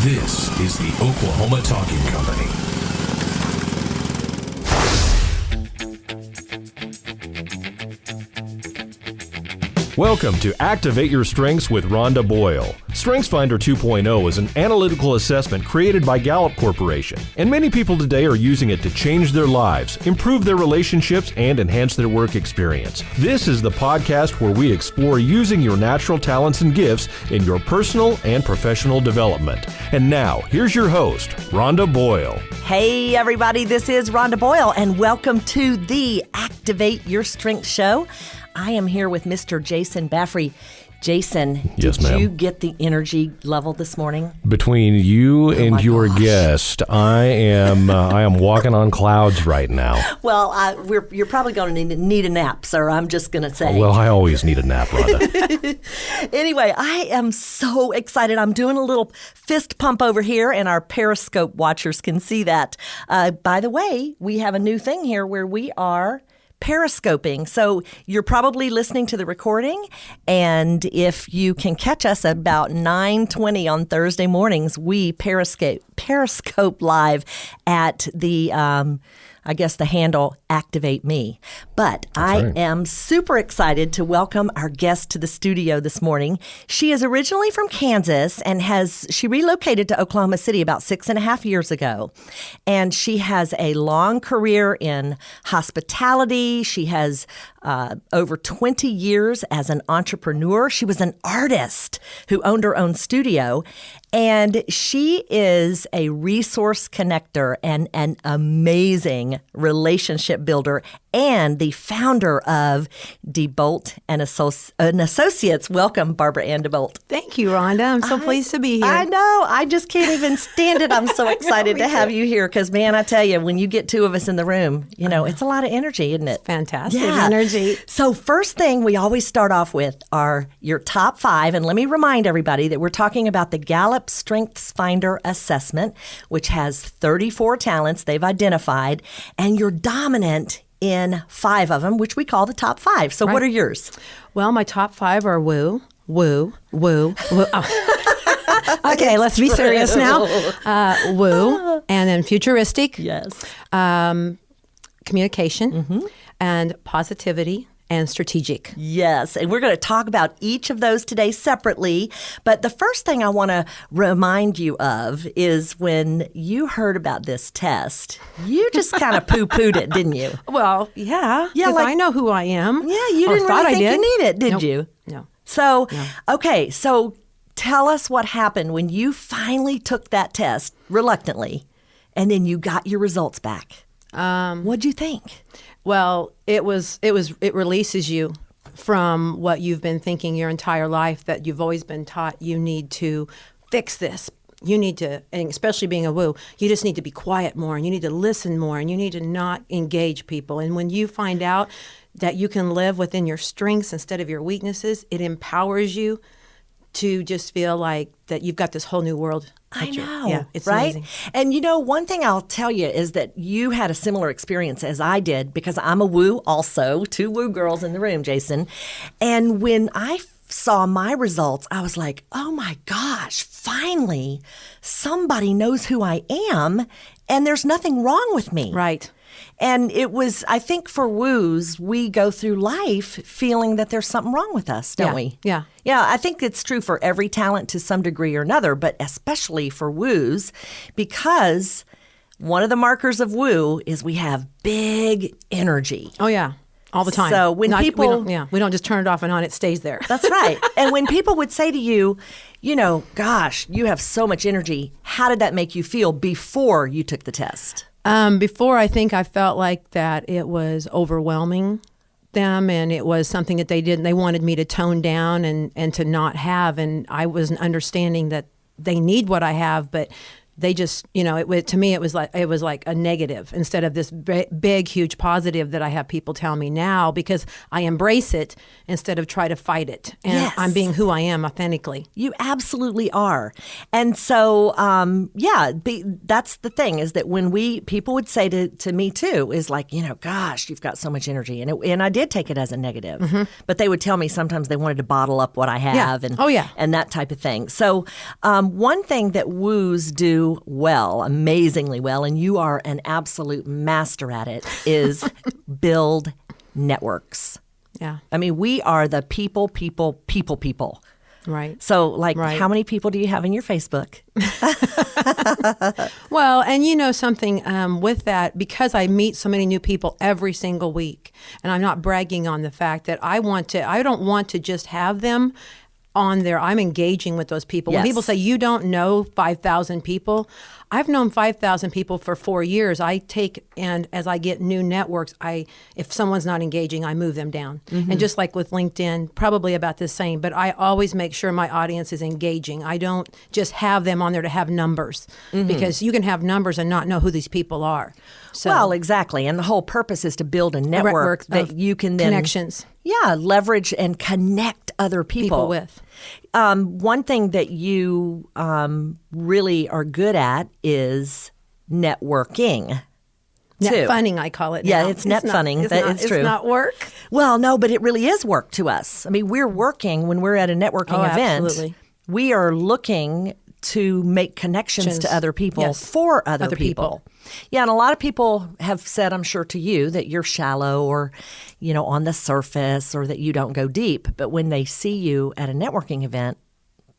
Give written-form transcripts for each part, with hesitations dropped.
This is the Oklahoma Talking Company. Welcome to Activate Your Strengths with Rhonda Boyle. StrengthsFinder 2.0 is an analytical assessment created by Gallup Corporation, and many people today are using it to change their lives, improve their relationships, and enhance their work experience. This is the podcast where we explore using your natural talents and gifts in your personal and professional development. And now, here's your host, Rhonda Boyle. Hey everybody, this is Rhonda Boyle, and welcome to the Activate Your Strengths show. I am here with Mr. Jason Baffrey. Jason, yes, did ma'am. you get the energy level this morning? Between you and your guest, I am walking on clouds right now. Well, you're probably going to need a nap, sir. I'm just going to say. Well, I always need a nap, Rhonda. Anyway, I am so excited. I'm doing a little fist pump over here, and our Periscope watchers can see that. By the way, we have a new thing here where we are periscoping. So you're probably listening to the recording, and if you can catch us about 9:20 on Thursday mornings, we periscope live at the the handle Activate Me. But I am super excited to welcome our guest to the studio this morning. She is originally from Kansas and she relocated to Oklahoma City about 6.5 years ago. And she has a long career in hospitality. She has over 20 years as an entrepreneur. She was an artist who owned her own studio. And she is a resource connector and an amazing relationship builder and the founder of Debolt and Associates. Welcome, Barbara Ann Debolt. Thank you, Rhonda. I'm so pleased to be here. I know. I just can't even stand it. I'm so excited to have you here because, man, I tell you, when you get two of us in the room, it's a lot of energy, isn't it? Fantastic energy. So first thing we always start off with are your top 5. And let me remind everybody that we're talking about the Gallup StrengthsFinder assessment, which has 34 talents they've identified, and you're dominant in 5 of them, which we call the top 5. So What are yours? Well, my top 5 are woo, woo, woo, woo. Oh. Okay, let's be serious now. Woo, and then futuristic. Yes. Communication, and positivity, and strategic. Yes, and we're going to talk about each of those today separately. But the first thing I want to remind you of is when you heard about this test, you just kind of poo-pooed it, didn't you? Well, yeah, because I know who I am. Yeah, you didn't really think you need it, did you? No. So, okay, so tell us what happened when you finally took that test, reluctantly, and then you got your results back. What'd you think? Well, it releases you from what you've been thinking your entire life, that you've always been taught you need to fix this. You need to, and especially being a woo, you just need to be quiet more, and you need to listen more, and you need to not engage people. And when you find out that you can live within your strengths instead of your weaknesses, it empowers you to just feel like that you've got this whole new world. I know, yeah, it's right? amazing. And one thing I'll tell you is that you had a similar experience as I did, because I'm a woo also, 2 woo girls in the room, Jason. And when I saw my results, I was like, oh my gosh, finally somebody knows who I am and there's nothing wrong with me. Right. And it was, I think for woos, we go through life feeling that there's something wrong with us, don't we? Yeah. Yeah, I think it's true for every talent to some degree or another, but especially for woos, because one of the markers of woo is we have big energy. Oh, yeah. All the time. So when we don't just turn it off and on, it stays there. That's right. And when people would say to you, gosh, you have so much energy, how did that make you feel before you took the test? Before, I think I felt like that it was overwhelming them, and it was something that they wanted me to tone down and to not have. And I wasn't understanding that they need what I have, but they just, to me, it was like a negative instead of this big, huge positive that I have people tell me now, because I embrace it instead of try to fight it. And Yes. I'm being who I am authentically. You absolutely are. And so, that's the thing, is that when people would say to me too, is like, gosh, you've got so much energy. And I did take it as a negative, but they would tell me sometimes they wanted to bottle up what I have and that type of thing. So one thing that woos do well, amazingly well, and you are an absolute master at it, is build networks. Yeah. I mean, we are the people. Right. So, Right. how many people do you have in your Facebook? Well, and something with that, because I meet so many new people every single week, and I'm not bragging on the fact that I don't want to just have them on there. I'm engaging with those people. Yes. When people say you don't know 5,000 people, I've known 5,000 people for 4 years. And as I get new networks, if someone's not engaging, I move them down. And just like with LinkedIn, probably about the same, but I always make sure my audience is engaging. I don't just have them on there to have numbers, because you can have numbers and not know who these people are. So, Well, exactly. And the whole purpose is to build a network that of you can then connections. Yeah, leverage and connect other people with. One thing that you really are good at is networking. Net too. funning, I call it. Yeah, now. it's net funning. It's It's true. It's not work. Well, no, but it really is work to us. I mean, we're working when we're at a networking event. Absolutely. We are looking to make connections to other people Yes. for other Other people. people. Yeah, and a lot of people have said, I'm sure to you, that you're shallow or, on the surface, or that you don't go deep. But when they see you at a networking event,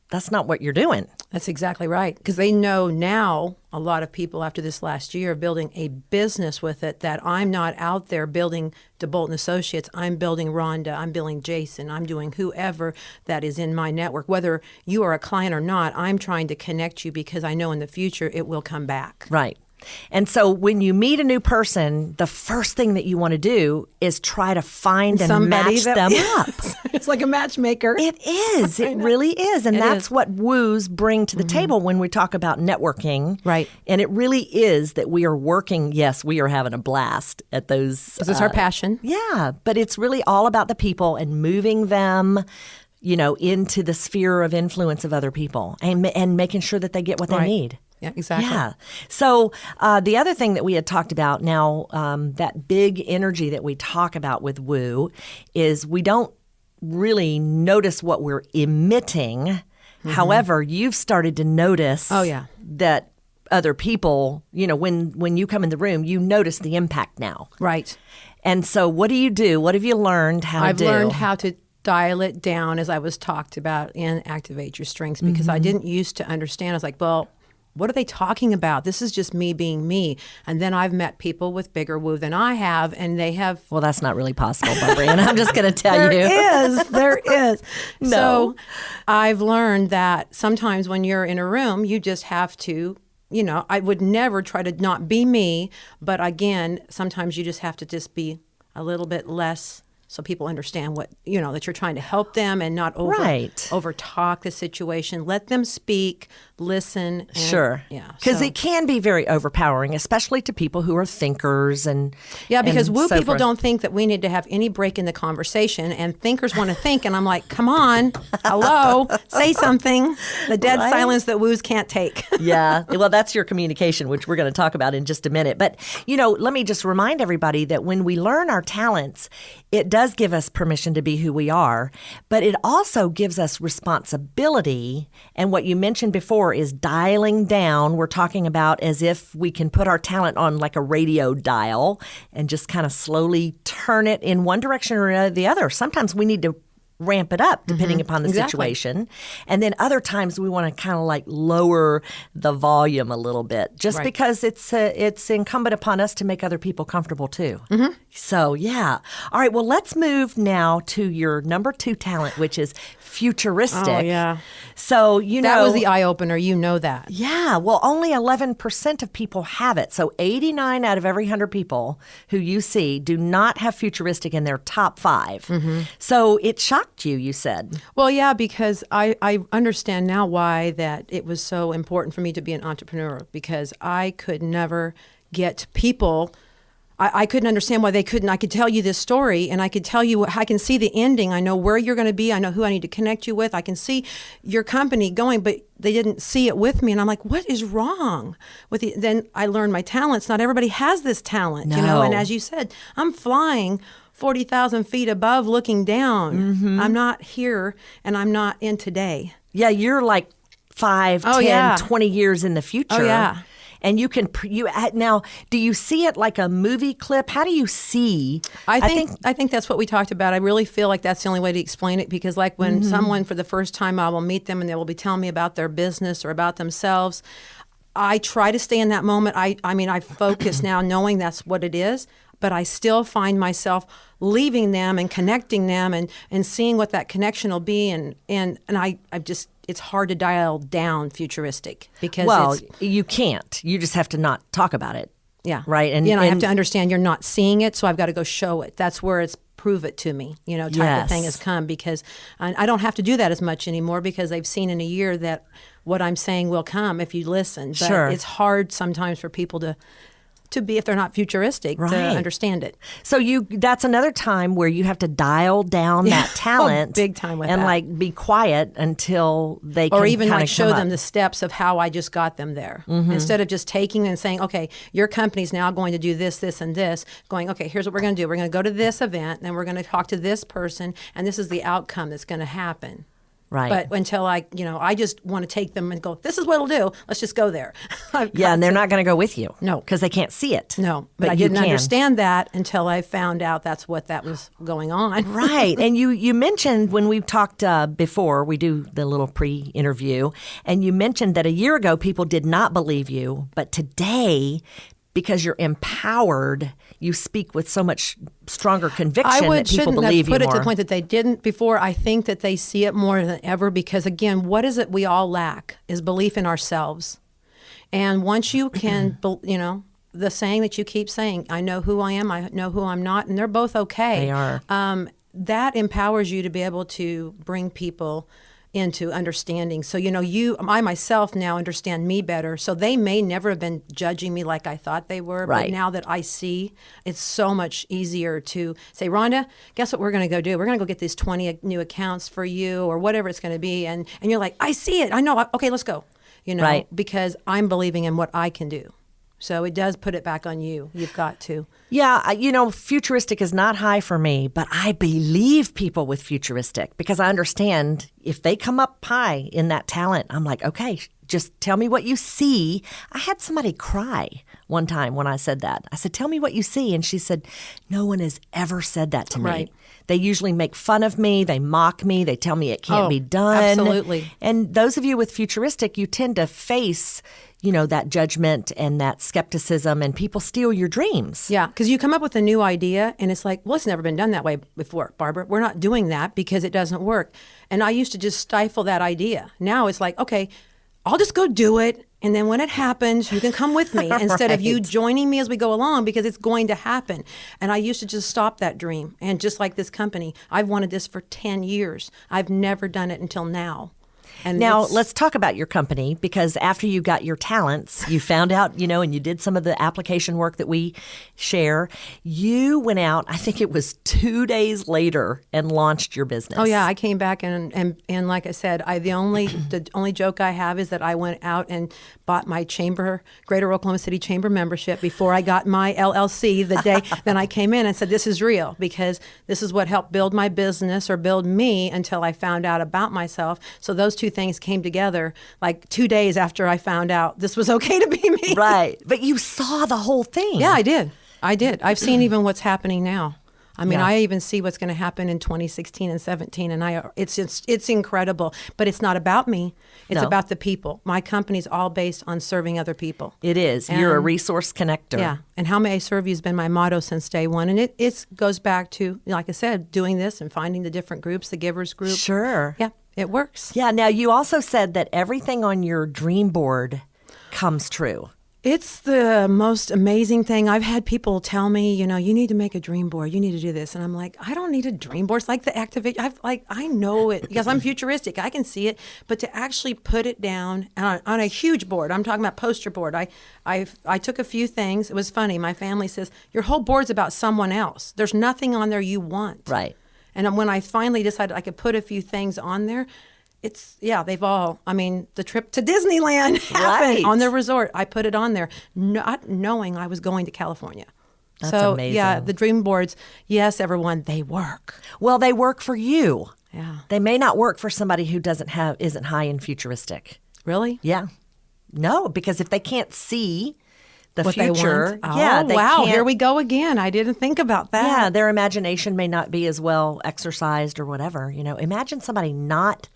that's not what you're doing. That's exactly right. Because they know now, a lot of people after this last year are building a business with it, that I'm not out there building Debolt and Associates. I'm building Rhonda. I'm building Jason. I'm doing whoever that is in my network. Whether you are a client or not, I'm trying to connect you because I know in the future it will come back. Right. And so when you meet a new person, the first thing that you want to do is try to find and Somebody match that- them up. It's like a matchmaker. It is. It really is. And that's is. what woos bring to the table when we talk about networking. Right. And it really is that we are working. Yes, we are having a blast at those. Because it's our passion. Yeah. But it's really all about the people and moving them, into the sphere of influence of other people and making sure that they get what they Right. need. Yeah, exactly. Yeah. So the other thing that we had talked about now, that big energy that we talk about with woo, is we don't really notice what we're emitting. However, you've started to notice that other people, when you come in the room, you notice the impact now. Right. And so what do you do? What have you learned how to do? I've learned how to dial it down, as I was talked about in Activate Your Strengths, because I didn't used to understand. I was like, well, what are they talking about? This is just me being me. And then I've met people with bigger woo than I have, and they have. Well, that's not really possible, Barbara, and I'm just going to tell you. There is. No. So I've learned that sometimes when you're in a room, you just have to, I would never try to not be me. But again, sometimes you just have to just be a little bit less, so people understand what, that you're trying to help them and not over talk the situation. Let them speak, listen. And, Sure. Yeah. Because so- it can be very overpowering, especially to people who are thinkers and Yeah, because and woo so people forth. don't think that we need to have any break in the conversation, and thinkers want to think, and I'm like, come on, hello, say something. The dead Right? silence that woos can't take. Yeah. Well, that's your communication, which we're going to talk about in just a minute. But, let me just remind everybody that when we learn our talents, it does give us permission to be who we are, but it also gives us responsibility. And what you mentioned before is dialing down. We're talking about as if we can put our talent on like a radio dial and just kind of slowly turn it in one direction or the other. Sometimes we need to ramp it up depending upon the situation. And then other times we want to kind of like lower the volume a little bit just because it's incumbent upon us to make other people comfortable too. So, yeah. All right. Well, let's move now to your number 2 talent, which is futuristic. Oh, yeah. So, That was the eye opener. You know that. Yeah, well, only 11% of people have it. So 89 out of every 100 people who you see do not have futuristic in their top 5. So it shocks shocked you said. Well, yeah, because I understand now why that it was so important for me to be an entrepreneur, because I could never get people. I couldn't understand why they couldn't. I could tell you this story, and I could tell you, I can see the ending. I know where you're going to be. I know who I need to connect you with. I can see your company going, but they didn't see it with me. And I'm like, what is wrong with you? Then I learned my talents. Not everybody has this talent, you know. And as you said, I'm flying 40,000 feet above looking down. I'm not here, and I'm not in today. Yeah, you're like 5, 10, 20 years in the future. Oh, yeah. And you can now. Do you see it like a movie clip? How do you see? I think that's what we talked about. I really feel like that's the only way to explain it, because like when someone for the first time, I will meet them and they will be telling me about their business or about themselves. I try to stay in that moment. I mean, I focus now, knowing that's what it is. But I still find myself leaving them and connecting them and seeing what that connection will be. And I just, it's hard to dial down futuristic, because you can't. You just have to not talk about it. Yeah. Right. And I have to understand you're not seeing it, so I've got to go show it. That's where it's prove it to me, type of thing has come, because I don't have to do that as much anymore, because they've seen in a year that what I'm saying will come if you listen. But it's hard sometimes for people to be, if they're not futuristic, to understand it. So that's another time where you have to dial down that talent big time with and that. like be quiet until they can, or even like show them the steps of how I just got them there, instead of just taking and saying, okay, your company's now going to do this, this, and this, going, okay, here's what we're going to do. We're going to go to this event, and we're going to talk to this person, and this is the outcome that's going to happen. Right. But until I just want to take them and go, this is what it'll do. Let's just go there. And they're not going to go with you. No. Because they can't see it. No. But I didn't understand that until I found out that's what that was going on. Right. And you mentioned when we talked before, we do the little pre-interview, and you mentioned that a year ago people did not believe you, but today, because you're empowered, you speak with so much stronger conviction that people believe you more. I shouldn't have put it to the point that they didn't before. I think that they see it more than ever, because, again, what is it we all lack is belief in ourselves. And once you can, the saying that you keep saying, I know who I am, I know who I'm not, and they're both okay. They are. That empowers you to be able to bring people into understanding. So, I myself now understand me better. So they may never have been judging me like I thought they were. Right. But now that I see, it's so much easier to say, Rhonda, guess what we're going to go do? We're going to go get these 20 new accounts for you, or whatever it's going to be. And you're like, I see it. I know. Okay, let's go. Right. Because I'm believing in what I can do. So it does put it back on you. You've got to. Yeah, futuristic is not high for me, but I believe people with futuristic, because I understand if they come up high in that talent, I'm like, okay, just tell me what you see. I had somebody cry one time when I said that. I said, tell me what you see. And she said, no one has ever said that to me. Right. They usually make fun of me. They mock me. They tell me it can't be done. Absolutely. And those of you with futuristic, you tend to face that judgment and that skepticism, and people steal your dreams. Yeah, because you come up with a new idea, and it's like, well, it's never been done that way before, Barbara. We're not doing that because it doesn't work. And I used to just stifle that idea. Now it's like, okay, I'll just go do it, and then when it happens, you can come with me instead of you joining me as we go along, because it's going to happen. And I used to just stop that dream. And just like this company, I've wanted this for 10 years. I've never done it until now. And now let's talk about your company, because after you got your talents, you found out, and you did some of the application work that we share. You went out, I think it was 2 days later, and launched your business. Oh yeah, I came back and like I said, the only joke I have is that I went out and bought my Greater Oklahoma City Chamber membership before I got my LLC the day then I came in and said, this is real, because this is what helped build my business, or build me, until I found out about myself. So those two things came together like 2 days after I found out this was okay to be me. Right. But you saw the whole thing. Yeah, I did. I've seen even what's happening now. I mean, I even see what's going to happen in 2016 and 17, and it's incredible. But it's not about me. It's about the people. My company's all based on serving other people. It is. And you're a resource connector. Yeah, and how may I serve you has been my motto since day one. And it goes back to, like I said, doing this and finding the different groups, the givers group. Sure. Yeah, it works. Yeah, now you also said that everything on your dream board comes true. It's the most amazing thing. I've had people tell me, you need to make a dream board. You need to do this. And I'm like, I don't need a dream board. It's like the activate. I know it because I'm futuristic. I can see it. But to actually put it down on a huge board, I'm talking about poster board. I took a few things. It was funny. My family says, your whole board's about someone else. There's nothing on there you want. Right. And when I finally decided I could put a few things on there, they've all, the trip to Disneyland happened on their resort. I put it on there, not knowing I was going to California. That's so, amazing. yeah, the dream boards, yes, everyone, they work. Well, they work for you. Yeah. They may not work for somebody who isn't high in futuristic. Really? Yeah. No, because if they can't see the what future, they want. Wow, here we go again. I didn't think about that. Yeah, their imagination may not be as well exercised or whatever. Imagine somebody not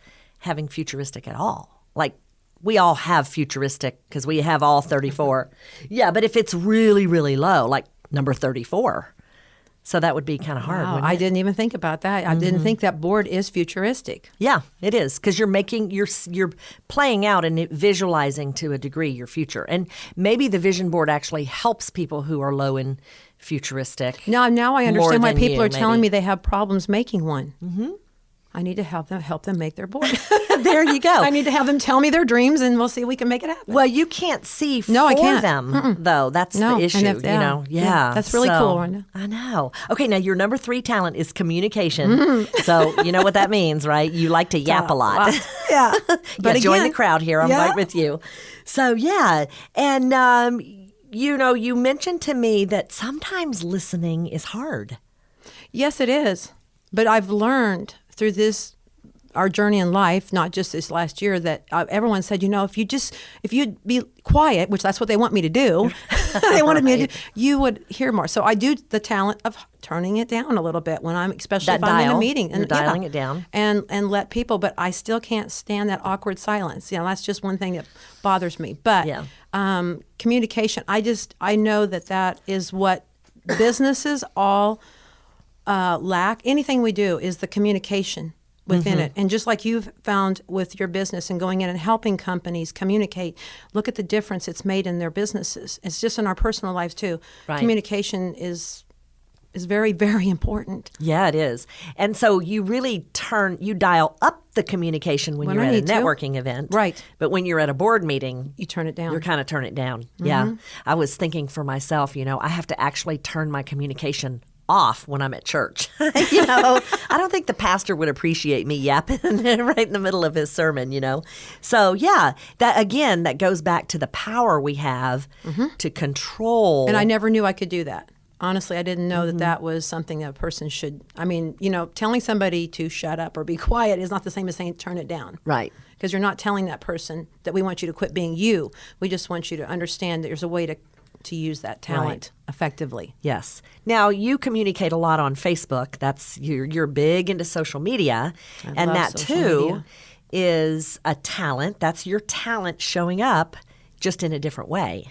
having futuristic at all. Like, we all have futuristic because we have all 34. Yeah, but if it's really, really low, like number 34. So that would be kind of hard. Wow, I didn't even think about that. I didn't think that board is futuristic. Yeah, it is, because you're playing out and visualizing to a degree your future. And maybe the vision board actually helps people who are low in futuristic. Now I understand why people are telling maybe. me they have problems making one. Mm-hmm. I need to help them make their board. There you go. I need to have them tell me their dreams, and we'll see if we can make it happen. Well, you can't see for I can't. them, though. That's the issue, Yeah. That's really cool, Rhonda. I know. Okay, now your number 3 talent is communication. So you know what that means, right? You like to yap a lot. Yeah. But join the crowd here. I'm right with you. So, yeah. And, you mentioned to me that sometimes listening is hard. Yes, it is. But I've learned through our journey in life, not just this last year, that everyone said, if you'd be quiet, which that's what they want me to do, they wanted me to do, you would hear more. So I do the talent of turning it down a little bit when especially if I'm in a meeting. You're dialing it down. And let people, but I still can't stand that awkward silence. That's just one thing that bothers me. But communication, I know that is what businesses all lack. Anything we do is the communication within it. And just like you've found with your business and going in and helping companies communicate, look at the difference it's made in their businesses. It's just in our personal lives too. Right. Communication is very, very important. Yeah, it is. And so you really dial up the communication when you're at a networking event. Right. But when you're at a board meeting, you turn it down. You kind of turn it down. Yeah. I was thinking for myself, I have to actually turn my communication off when I'm at church. I don't think the pastor would appreciate me yapping right in the middle of his sermon, So, yeah, that goes back to the power we have to control. And I never knew I could do that. Honestly, I didn't know that was something that a person should, telling somebody to shut up or be quiet is not the same as saying turn it down. Right. Because you're not telling that person that we want you to quit being you. We just want you to understand that there's a way to use that talent effectively. Yes. Now, you communicate a lot on Facebook. That's you're big into social media, and that too is a talent. That's your talent showing up just in a different way.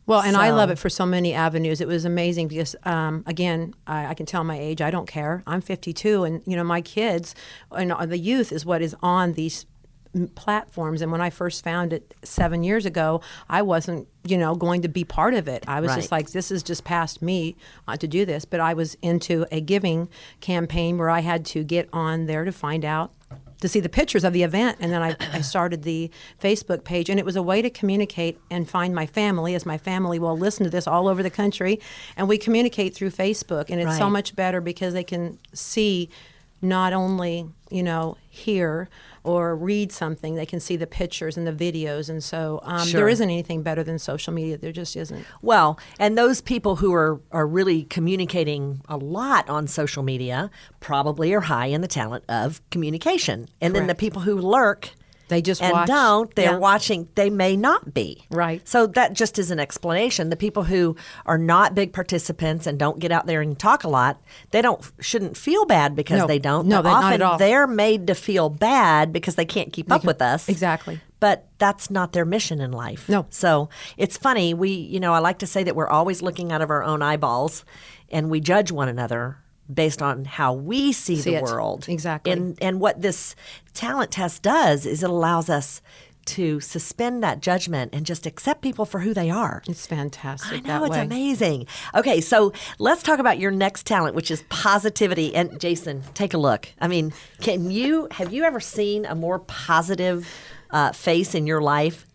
Well, and I love it for so many avenues. It was amazing because, again, I can tell my age. I don't care. I'm 52, and my kids and the youth is what is on these platforms. And when I first found it 7 years ago, I wasn't, going to be part of it. I was just like, this is just past me to do this. But I was into a giving campaign where I had to get on there to find out, to see the pictures of the event. And then I started the Facebook page, and it was a way to communicate and find my family, as my family will listen to this all over the country. And we communicate through Facebook, and it's so much better because they can see not only, hear or read something, they can see the pictures and the videos. And so there isn't anything better than social media. There just isn't. Well, and those people who are really communicating a lot on social media probably are high in the talent of communication. And then the people who lurk They just and watch. they're watching, they may not be. Right. So that just is an explanation. The people who are not big participants and don't get out there and talk a lot, shouldn't feel bad because they don't. No, often not at all. They're made to feel bad because they can't keep up with us. Exactly. But that's not their mission in life. No. So it's funny. I like to say that we're always looking out of our own eyeballs, and we judge one another based on how we see the world. Exactly. And what this talent test does is it allows us to suspend that judgment and just accept people for who they are. It's fantastic. I know, that it's way. amazing. Okay, so let's talk about your next talent, which is positivity. And Jason, take a look. I mean, have you ever seen a more positive face in your life?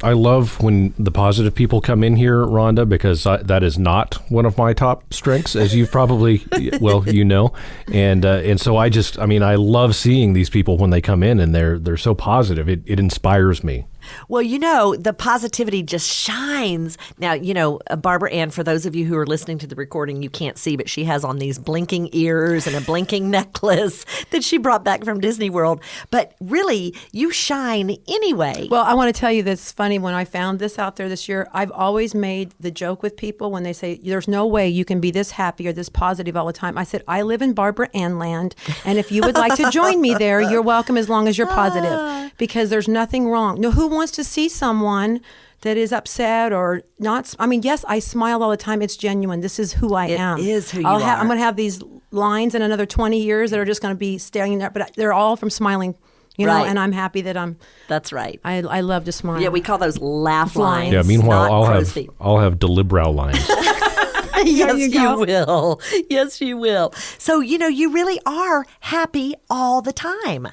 I love when the positive people come in here, Rhonda, because that is not one of my top strengths, as you've probably, and so I love seeing these people when they come in and they're so positive. It inspires me. Well, the positivity just shines. Now, Barbara Ann, for those of you who are listening to the recording, you can't see, but she has on these blinking ears and a blinking necklace that she brought back from Disney World. But really, you shine anyway. Well, I want to tell you that's funny. When I found this out there this year, I've always made the joke with people when they say, there's no way you can be this happy or this positive all the time. I said, I live in Barbara Ann land, and if you would like to join me there, you're welcome as long as you're positive, because there's nothing wrong. No, who wants to see someone that is upset or not? I mean, yes, I smile all the time. It's genuine. This is who I am. It is who you are. I'm going to have these lines in another 20 years that are just going to be staring there, but they're all from smiling. Right. And I'm happy that I'm. That's right. I love to smile. Yeah, we call those laugh lines. Yeah. Meanwhile, not I'll have delibrow lines. Yes, you will. Yes, you will. So you really are happy all the time.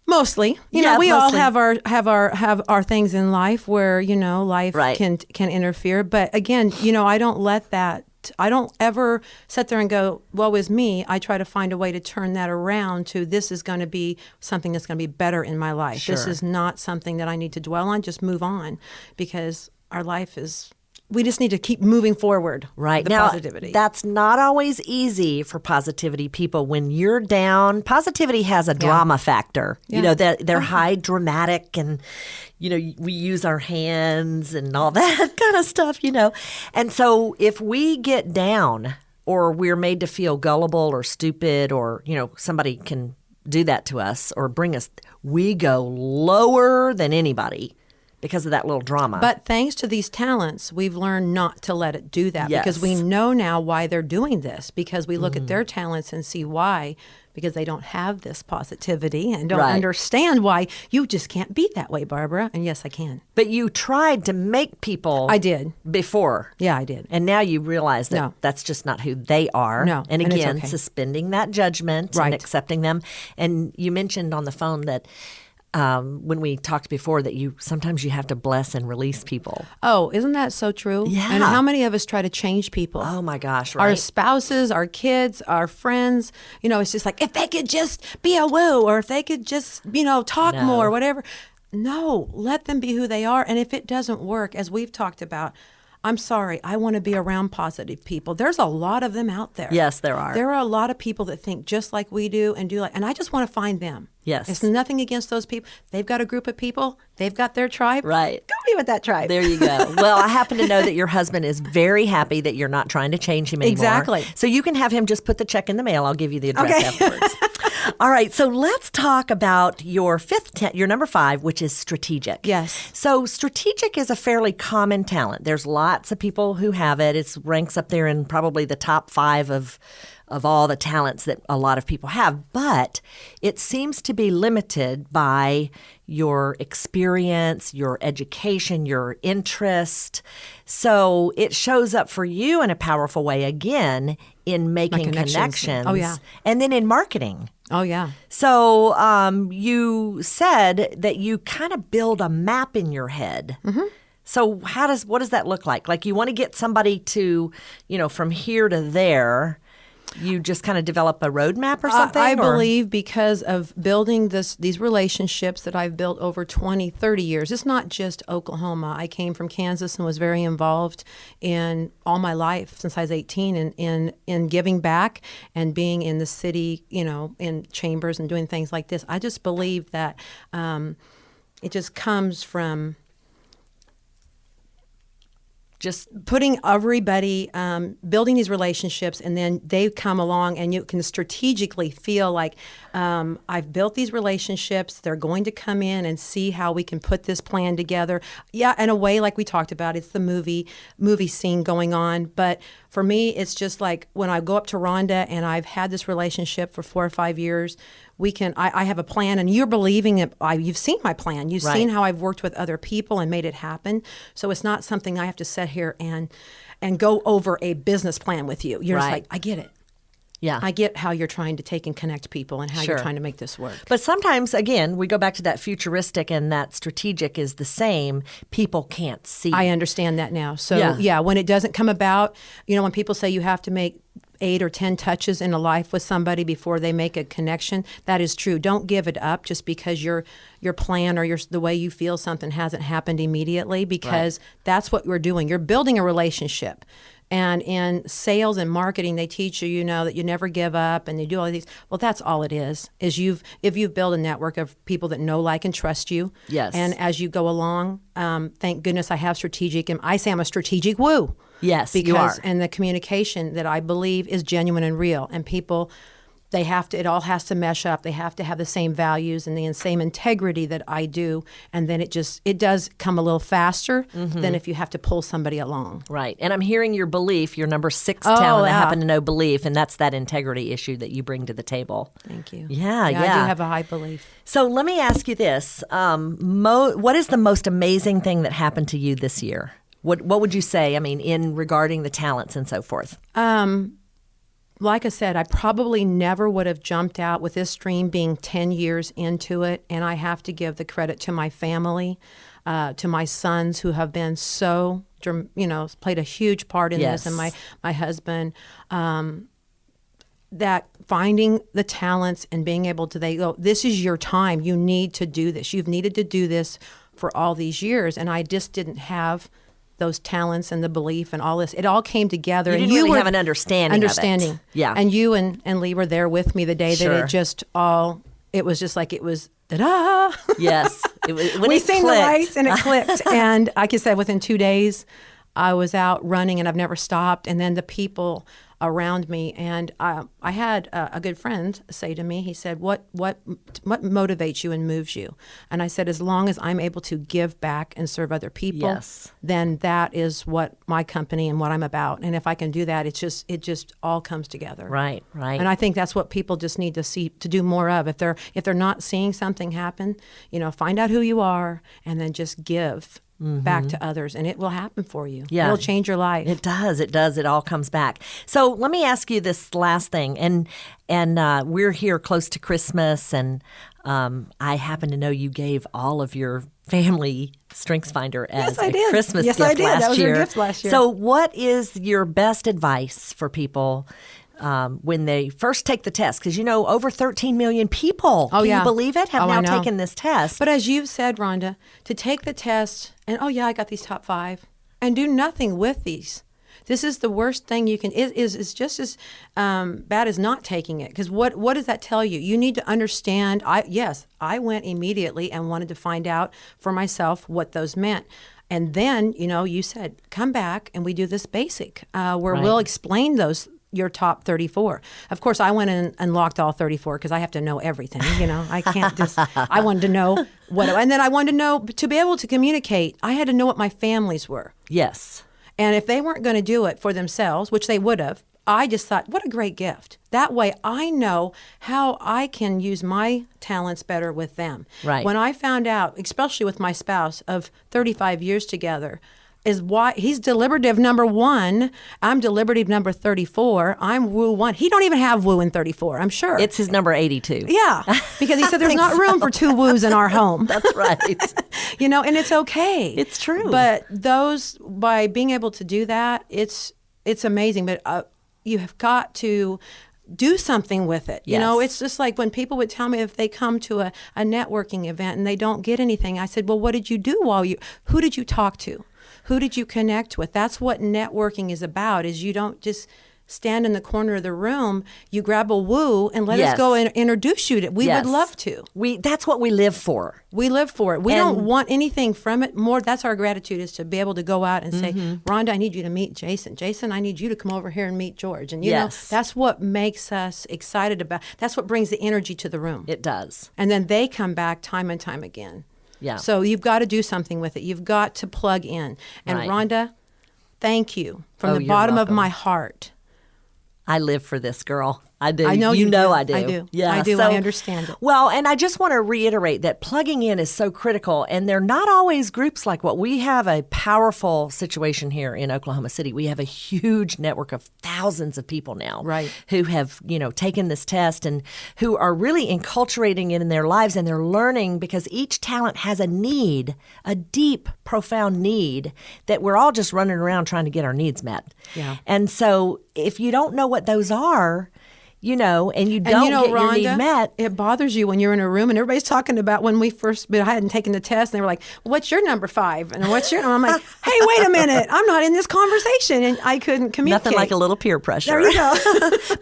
Mostly, we mostly. all have our things in life where life Right. can interfere. But again, I don't let that. I don't ever sit there and go, woe is me. I try to find a way to turn that around to this is going to be something that's going to be better in my life. Sure. This is not something that I need to dwell on. Just move on, because our life is. We just need to keep moving forward. Right. The Now, positivity. that's not always easy for positivity people. When you're down, positivity has a drama factor. Yeah. They're high dramatic, and, we use our hands and all that kind of stuff, And so if we get down or we're made to feel gullible or stupid, or, somebody can do that to us or bring us, we go lower than anybody because of that little drama. But thanks to these talents, we've learned not to let it do that, because we know now why they're doing this, because we look at their talents and see why, because they don't have this positivity and don't understand why. You just can't be that way, Barbara. And yes, I can. But you tried to make people. I did. Before. Yeah, I did. And now you realize that No. that's just not who they are. No, And and it's again, okay. suspending that judgment and Right. accepting them. And you mentioned on the phone that when we talked before that sometimes you have to bless and release people. Oh, isn't that so true? Yeah. And how many of us try to change people? Oh my gosh, Our right? spouses, our kids, our friends. It's just like, if they could just be a woo, or if they could just, talk No. more, whatever. No, let them be who they are. And if it doesn't work, as we've talked about, I'm sorry, I want to be around positive people. There's a lot of them out there. Yes, there are. There are a lot of people that think just like we do and and I just want to find them. Yes. It's nothing against those people. They've got a group of people. They've got their tribe. Right. Go be with that tribe. There you go. Well, I happen to know that your husband is very happy that you're not trying to change him anymore. Exactly. So you can have him just put the check in the mail. I'll give you the address Okay. afterwards. All right. So let's talk about your your number 5, which is strategic. Yes. So strategic is a fairly common talent. There's lots of people who have it. It ranks up there in probably the top 5 of all the talents that a lot of people have. But it seems to be limited by your experience, your education, your interest. So it shows up for you in a powerful way, again, in making connections. Oh, yeah. And then in marketing. Oh, yeah. So you said that you kind of build a map in your head. Mm-hmm. So what does that look like? Like, you want to get somebody to, from here to there. You just kind of develop a roadmap or something? I believe because of building these relationships that I've built over 20, 30 years. It's not just Oklahoma. I came from Kansas and was very involved in all my life since I was 18 in giving back and being in the city, in chambers and doing things like this. I just believe that it just comes from just putting everybody, building these relationships, and then they come along and you can strategically feel like, I've built these relationships. They're going to come in and see how we can put this plan together. Yeah, in a way, like we talked about, it's the movie scene going on. But for me, it's just like when I go up to Rhonda and I've had this relationship for 4 or 5 years, I have a plan, and you're believing it. You've seen my plan. You've Right. seen how I've worked with other people and made it happen. So it's not something I have to sit here and go over a business plan with you. You're just Right. like, I get it. Yeah. I get how you're trying to take and connect people and how Sure. you're trying to make this work. But sometimes, again, we go back to that futuristic and that strategic is the same. People can't see. I understand that now. So Yeah. yeah, when it doesn't come about, when people say you have to make 8 or 10 touches in a life with somebody before they make a connection, that is true. Don't give it up just because your plan or the way you feel something hasn't happened immediately, because that's what we're doing. You're building a relationship. And in sales and marketing, they teach you, that you never give up and you do all of these. Well, that's all it is if you've built a network of people that know, like, and trust you. Yes. And as you go along, thank goodness I have strategic, and I say I'm a strategic woo. Yes, because, you are. And the communication that I believe is genuine and real. And people, it all has to mesh up. They have to have the same values and the same integrity that I do. And then it does come a little faster than if you have to pull somebody along. Right. And I'm hearing your belief, your number 6 talent, I yeah. happen to know belief, and that's that integrity issue that you bring to the table. Thank you. Yeah. I do have a high belief. So let me ask you this. What is the most amazing thing that happened to you this year? What would you say, in regarding the talents and so forth? Like I said, I probably never would have jumped out with this dream being 10 years into it. And I have to give the credit to my family, to my sons who have been so, played a huge part in Yes. this, and my husband, that finding the talents and being able to, they go, this is your time. You need to do this. You've needed to do this for all these years. And I just didn't have those talents and the belief and all this. It all came together. You and didn't you really were have an understanding of it. Yeah. And you and Lee were there with me the day Sure. that it was just like it was, ta-da! Yes. When We it seen the clicked. lights and it clicked. And like I said, within 2 days, I was out running and I've never stopped. And then the people around me, and I had a good friend say to me, he said, what motivates you and moves you? And I said, as long as I'm able to give back and serve other people, Yes. then that is what my company and what I'm about. And if I can do that, it just all comes together. Right. And I think that's what people just need to see, to do more of. If they're not seeing something happen, find out who you are and then just give back to others, and it will happen for you. Yeah. It'll change your life. It does. It all comes back. So let me ask you this last thing, and we're here close to Christmas, and I happen to know you gave all of your family StrengthsFinder as I a did. Christmas Yes, gift I did. last That was year. your gift last year. So what is your best advice for people when they first take the test? Because over 13 million people, can you believe it, have now I know. taken this test. But as you've said, Rhonda, to take the test and, I got these top 5, and do nothing with these. This is the worst thing you can, is just as bad as not taking it. Because what does that tell you? You need to understand, I went immediately and wanted to find out for myself what those meant. And then, you said, come back and we do this basic, where Right. we'll explain your top 34. Of course, I went and unlocked all 34 because I have to know everything. I can't just, I wanted to know and then I wanted to know, to be able to communicate, I had to know what my families were. Yes. And if they weren't going to do it for themselves, which they would have, I just thought, what a great gift. That way I know how I can use my talents better with them. Right. When I found out, especially with my spouse of 35 years together, is why he's deliberative number 1. I'm deliberative number 34. I'm woo 1. He don't even have woo in 34, I'm sure. It's his number 82. Yeah, because he said there's think not room for 2 woos in our home. That's right. And it's okay. It's true. But by being able to do that, it's amazing. But you have got to do something with it. Yes. It's just like when people would tell me if they come to a networking event and they don't get anything, I said, well, what did you do who did you talk to? Who did you connect with? That's what networking is about, is you don't just stand in the corner of the room, you grab a woo and let Yes. us go and introduce you to. We Yes. would love to. That's what we live for. We live for it. We And- don't want anything from it more. That's our gratitude, is to be able to go out and say, Rhonda, I need you to meet Jason. Jason, I need you to come over here and meet George. And Yes. that's what makes us excited about. That's what brings the energy to the room. It does. And then they come back time and time again. Yeah. So you've got to do something with it. You've got to plug in. And Right. Rhonda, thank you from Oh, the you're bottom of welcome. my heart. I live for this, girl. I do. I know you you know do. I do. I do. Yeah, I do. I understand it. Well, and I just want to reiterate that plugging in is so critical, and they're not always groups like what we have. A powerful situation here in Oklahoma City. We have a huge network of thousands of people now, Right. who have taken this test and who are really enculturating it in their lives, and they're learning because each talent has a need, a deep, profound need that we're all just running around trying to get our needs met. Yeah. And so if you don't know what those are, and you don't get your need Rhonda, met. it bothers you when you're in a room and everybody's talking about when we first, but I hadn't taken the test, and they were like, "What's your number 5?" And what's your? And I'm like, "Hey, wait a minute! I'm not in this conversation," and I couldn't communicate. Nothing like a little peer pressure. There you go.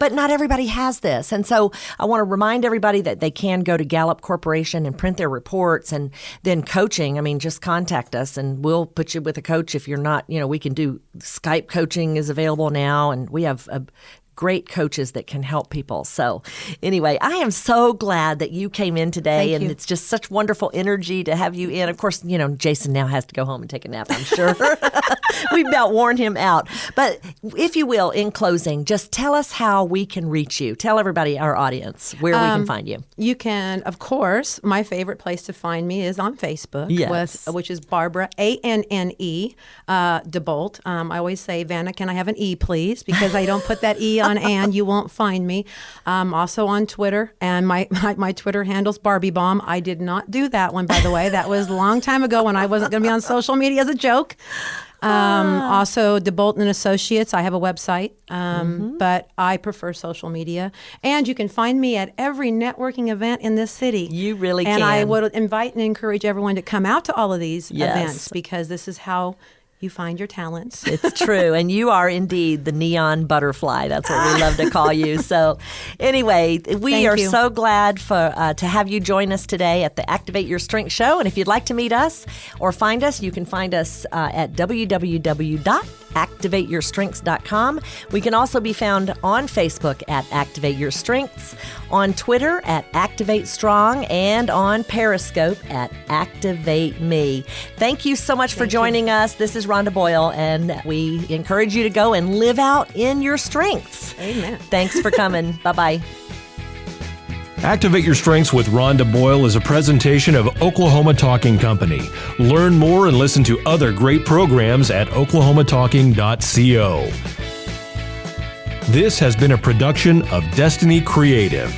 But not everybody has this. And so I want to remind everybody that they can go to Gallup Corporation and print their reports, and then coaching. I mean, just contact us and we'll put you with a coach if you're not, we can do Skype coaching is available now, and we have great coaches that can help people. So anyway, I am so glad that you came in today. Thank you. It's just such wonderful energy to have you in. Of course, Jason now has to go home and take a nap, I'm sure. We've about worn him out. But if you will, in closing, just tell us how we can reach you. Tell everybody, our audience, where we can find you. You can, of course, my favorite place to find me is on Facebook, Yes. which is Barbara, ANNE, Debolt. I always say, Vanna, can I have an E, please? Because I don't put that E on and you won't find me. Also on Twitter, and my Twitter handle's Barbie Bomb. I did not do that one, by the way. That was a long time ago when I wasn't going to be on social media as a joke. Also, Debolt and Associates. I have a website, but I prefer social media. And you can find me at every networking event in this city. You really and can. I would invite and encourage everyone to come out to all of these Yes. events, because this is how you find your talents. It's true. And you are indeed the neon butterfly. That's what we love to call you. So anyway, we Thank are you. so glad to have you join us today at the Activate Your Strength show. And if you'd like to meet us or find us, you can find us at www.activateyourstrengths.com. We can also be found on Facebook at Activate Your Strengths, on Twitter at Activate Strong, and on Periscope at Activate Me. Thank you so much for joining us. This is Rhonda Boyle, and we encourage you to go and live out in your strengths. Amen. Thanks for coming. Bye-bye. Activate Your Strengths with Rhonda Boyle is a presentation of Oklahoma Talking Company. Learn more and listen to other great programs at oklahomatalking.co. This has been a production of Destiny Creative.